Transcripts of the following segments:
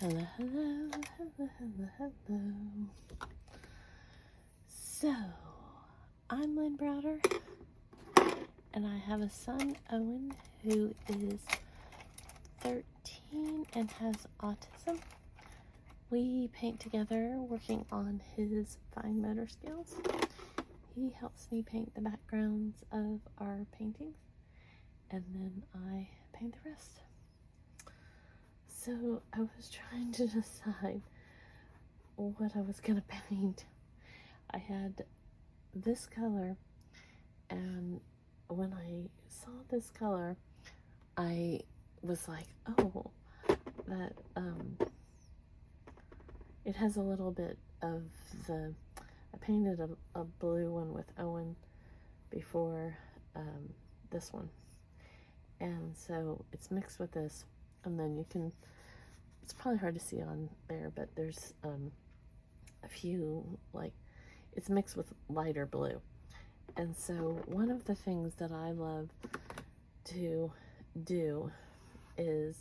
Hello, hello, hello, hello, hello. So, I'm Lynn Browder, and I have a son, Owen, who is 13 and has autism. We paint together, working on his fine motor skills. He helps me paint the backgrounds of our paintings, and then I paint the rest. So I was trying to decide what I was going to paint. I had this color, and when I saw this color, I was like, oh, that, it has a little bit of the, I painted a blue one with Owen before this one, and so it's mixed with this, and then you can, it's probably hard to see on there, but there's a few, like, it's mixed with lighter blue. And so one of the things that I love to do is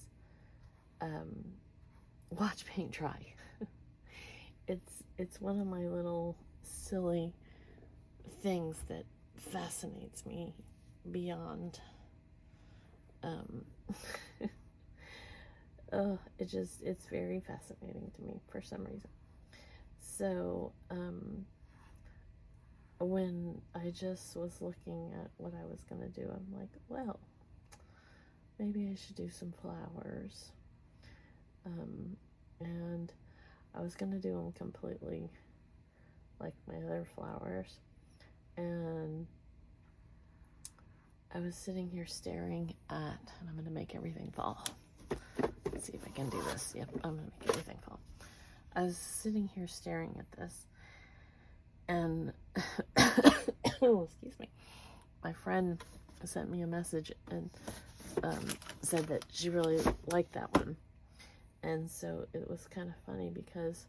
watch paint dry. It's one of my little silly things that fascinates me beyond it's very fascinating to me for some reason. So when I just was looking at what I was gonna do, I'm like, well, maybe I should do some flowers. And I was gonna do them completely like my other flowers, and I was sitting here staring at, and I'm gonna make everything fall. Let's see if I can do this. Yep, I'm gonna make everything fall. I was sitting here staring at this, and oh, excuse me, my friend sent me a message and said that she really liked that one. And so it was kind of funny because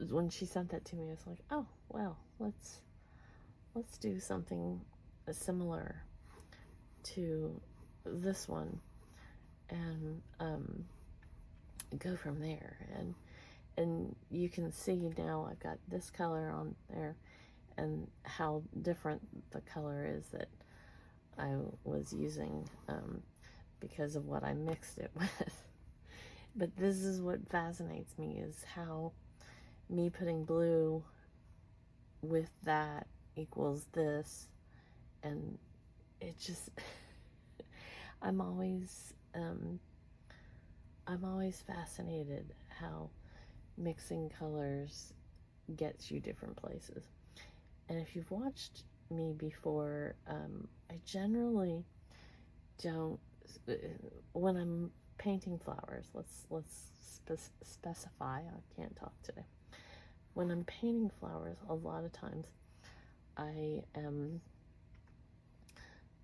when she sent that to me, I was like, oh, well, let's do something similar to this one and go from there. And you can see now I've got this color on there and how different the color is that I was using because of what I mixed it with. But this is what fascinates me, is how me putting blue with that equals this, and it just I'm always fascinated how mixing colors gets you different places. And if you've watched me before, I generally don't, when I'm painting flowers, let's specify, I can't talk today. When I'm painting flowers, a lot of times I am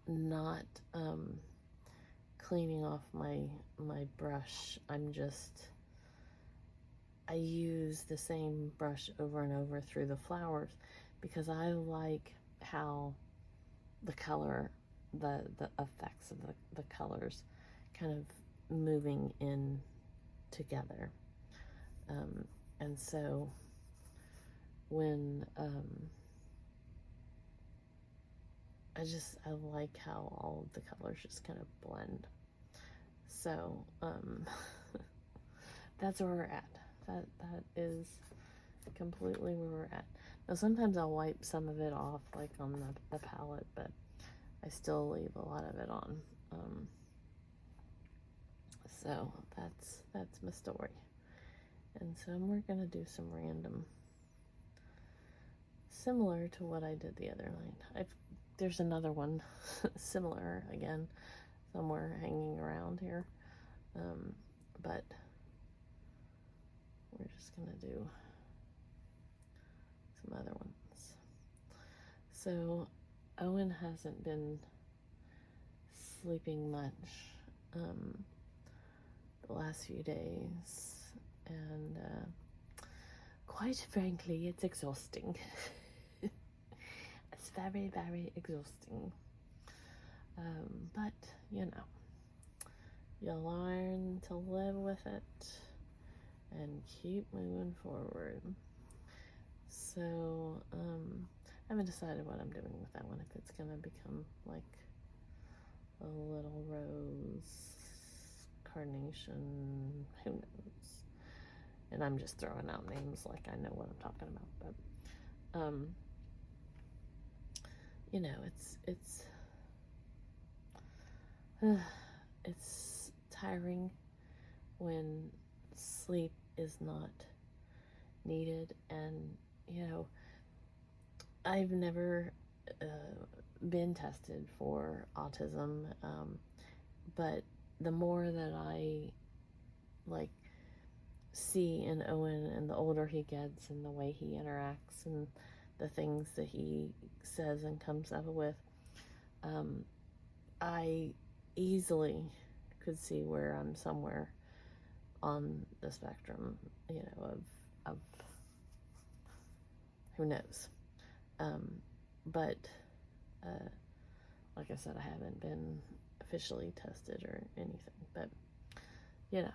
not cleaning off my brush. I use the same brush over and over through the flowers because I like how the color, the effects of the colors kind of moving in together. And so when I like how all of the colors just kind of blend. So that's where we're at. That is completely where we're at. Now sometimes I'll wipe some of it off, like on the palette, but I still leave a lot of it on. So that's my story. And so we're gonna do some random, similar to what I did the other night. There's another one similar again somewhere hanging around here, but we're just gonna do some other ones. So Owen hasn't been sleeping much the last few days, and quite frankly, it's exhausting. It's very, very exhausting. But, you know, You learn to live with it and keep moving forward. So, I haven't decided what I'm doing with that one, if it's going to become like a little rose, carnation, who knows. And I'm just throwing out names like I know what I'm talking about. But, you know, it's tiring when sleep is not needed. And, you know, I've never been tested for autism, but the more that I like see in Owen, and the older he gets and the way he interacts and the things that he says and comes up with, I easily could see where I'm somewhere on the spectrum, you know, of who knows. But like I said, I haven't been officially tested or anything, but you know,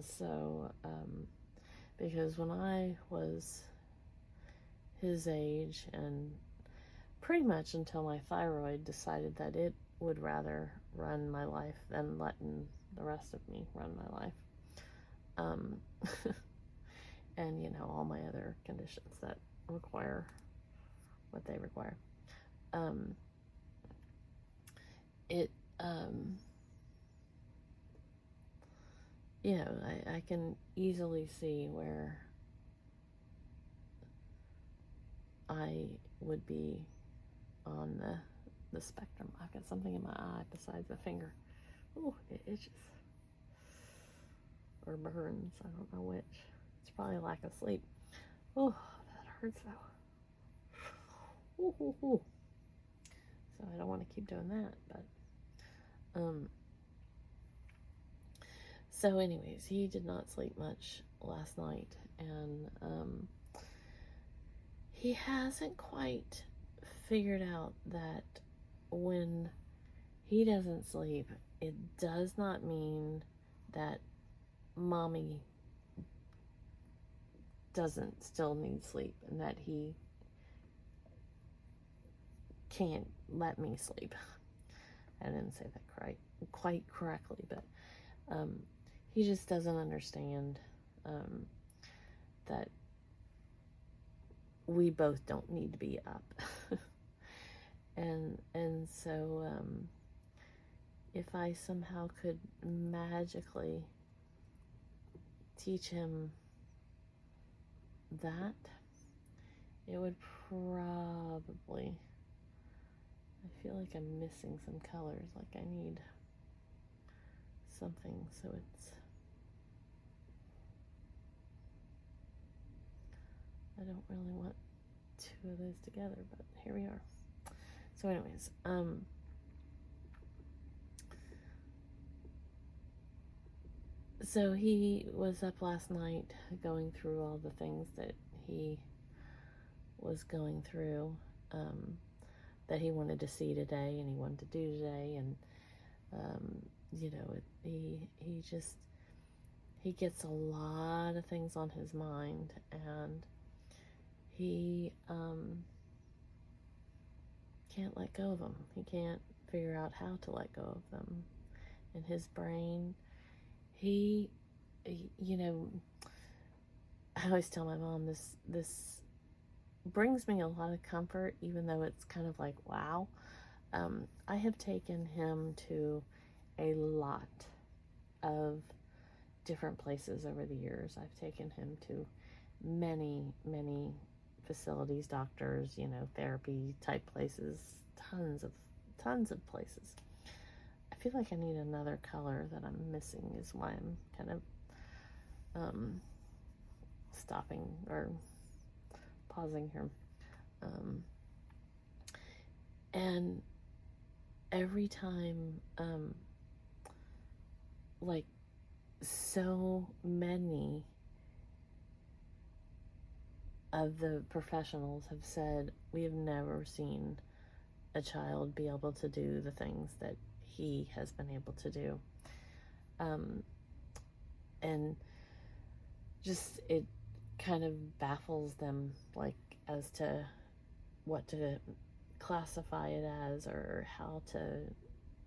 so because when I was his age, and pretty much until my thyroid decided that it would rather run my life than letting the rest of me run my life, and you know, all my other conditions that require what they require, it you know, I can easily see where I would be on the spectrum. I've got something in my eye besides the finger. Oh, it itches or burns. I don't know which. It's probably lack of sleep. Oh, that hurts though. Ooh, ooh, ooh. So I don't want to keep doing that, but so anyways, he did not sleep much last night, and he hasn't quite figured out that when he doesn't sleep, it does not mean that mommy doesn't still need sleep, and that he can't let me sleep. I didn't say that quite correctly, but he just doesn't understand that we both don't need to be up. and so if I somehow could magically teach him that, it would probably, I feel like I'm missing some colors, like I need something, so it's, I don't really want two of those together, but here we are. So anyways, so he was up last night going through all the things that he was going through, that he wanted to see today and he wanted to do today, and you know, he gets a lot of things on his mind, and he can't let go of them. He can't figure out how to let go of them. In his brain, he you know, I always tell my mom this brings me a lot of comfort, even though it's kind of like, wow. I have taken him to a lot of different places over the years. I've taken him to many facilities, doctors, you know, therapy type places, tons of places. I feel like I need another color that I'm missing, is why I'm kind of stopping or pausing here. And every time, like, so many of the professionals have said, we have never seen a child be able to do the things that he has been able to do. Um, and just it kind of baffles them, like, as to what to classify it as, or how to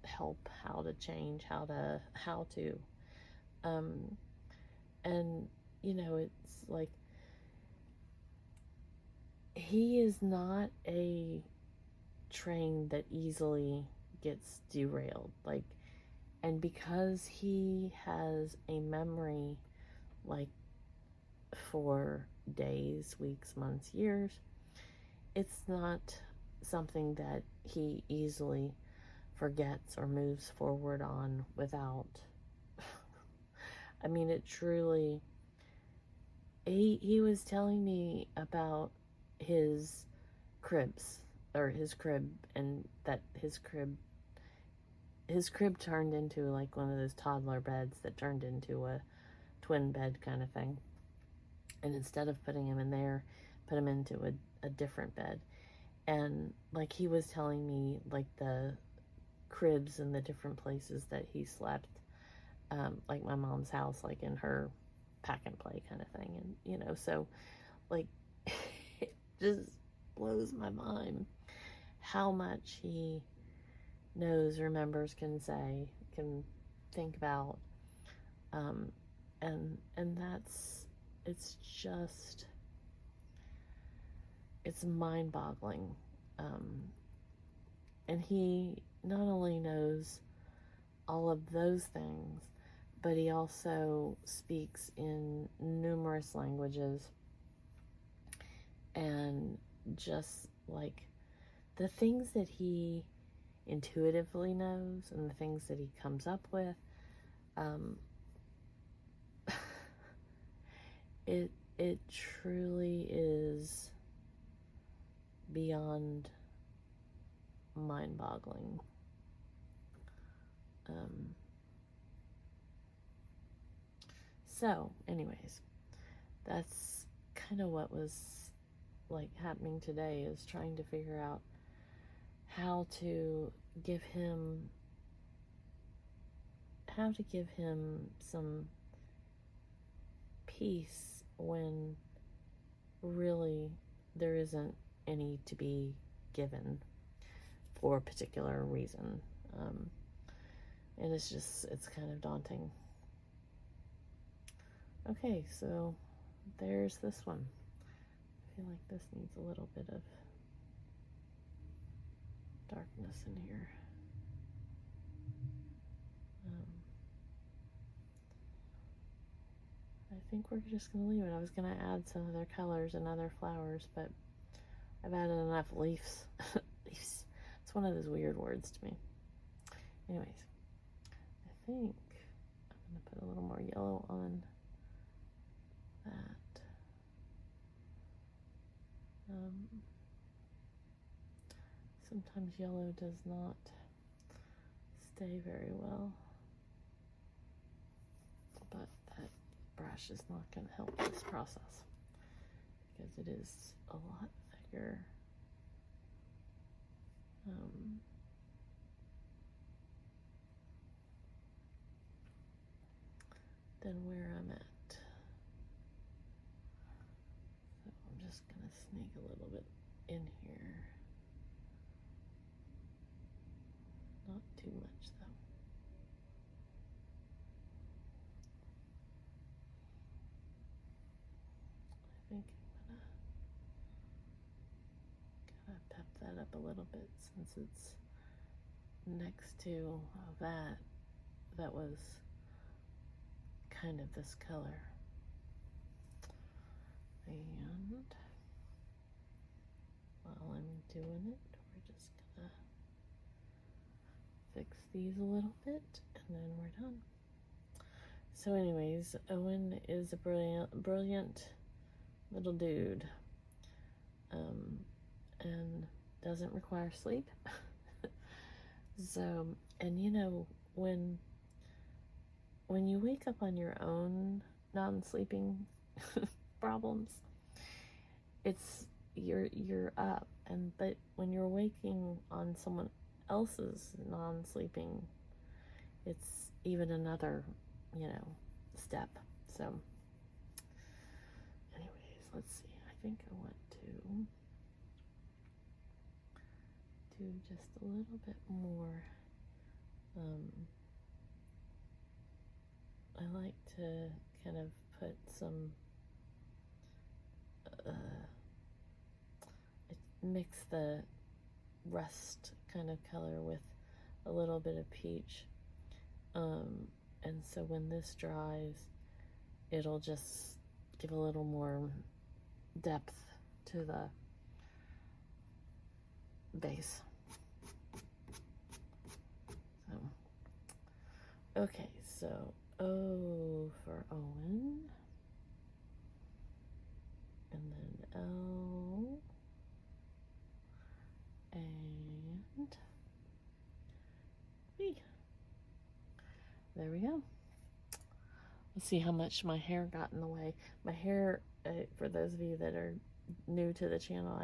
help, how to change, how to um and it's like he is not a train that easily gets derailed, like, and because he has a memory, like, for days, weeks, months, years, it's not something that he easily forgets or moves forward on without. I mean, it truly. He was telling me about his cribs, or his crib, and that his crib turned into like one of those toddler beds that turned into a twin bed kind of thing. And instead of putting him in there, put him into a different bed. And like he was telling me, like, the cribs and the different places that he slept, like my mom's house, like in her pack and play kind of thing. And so, like, it just blows my mind how much he knows, remembers, can say, can think about, um, and that's, it's just, it's mind-boggling. um, and he not only knows all of those things, but he also speaks in numerous languages, and just like the things that he intuitively knows and the things that he comes up with, um, it truly is beyond mind-boggling. Um, so, anyways, that's kind of what was like happening today, is trying to figure out how to give him some peace when really there isn't any to be given for a particular reason. And it's kind of daunting. Okay, so there's this one. I feel like this needs a little bit of darkness in here. I think we're just going to leave it. I was going to add some other colors and other flowers, but I've added enough leaves. Leaves. It's one of those weird words to me. Anyways, I think I'm going to put a little more yellow on that. Sometimes yellow does not stay very well, but that brush is not going to help this process because it is a lot thicker. Than where I'm at. So I'm just going to sneak a little bit in here. Not too much though. I think I'm gonna pep that up a little bit since it's next to that was kind of this color. And while I'm doing it, we're just gonna fix these a little bit and then we're done. So anyways, Owen is a brilliant little dude, and doesn't require sleep. So, and when you wake up on your own non-sleeping problems, it's you're up, but when you're waking on someone else's non-sleeping, it's even another, step. So anyways, let's see. I think I want to do just a little bit more. I like to kind of put some mix the rust kind of color with a little bit of peach, and so when this dries, it'll just give a little more depth to the base. So, okay, so O for Owen, and then L, and B. There we go. Let's see how much my hair got in the way. My hair, for those of you that are new to the channel,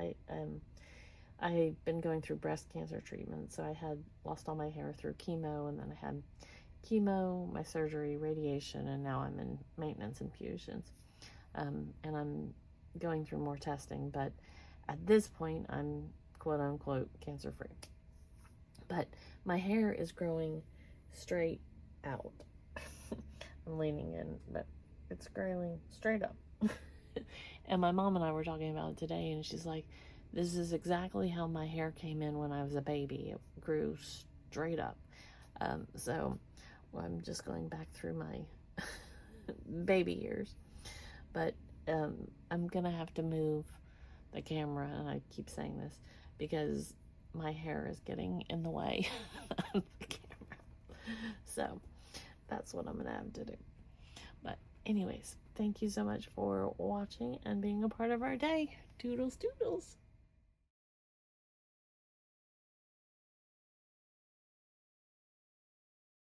I've been going through breast cancer treatment, so I had lost all my hair through chemo, and then I had chemo, my surgery, radiation, and now I'm in maintenance infusions. And I'm going through more testing, but at this point, I'm quote-unquote cancer-free. But my hair is growing straight out. I'm leaning in, but it's growing straight up. And my mom and I were talking about it today, and she's like, this is exactly how my hair came in when I was a baby. It grew straight up. So I'm just going back through my baby years. But I'm going to have to move the camera, and I keep saying this, because my hair is getting in the way of the camera. So that's what I'm going to have to do. But anyways, thank you so much for watching and being a part of our day. Toodles, toodles.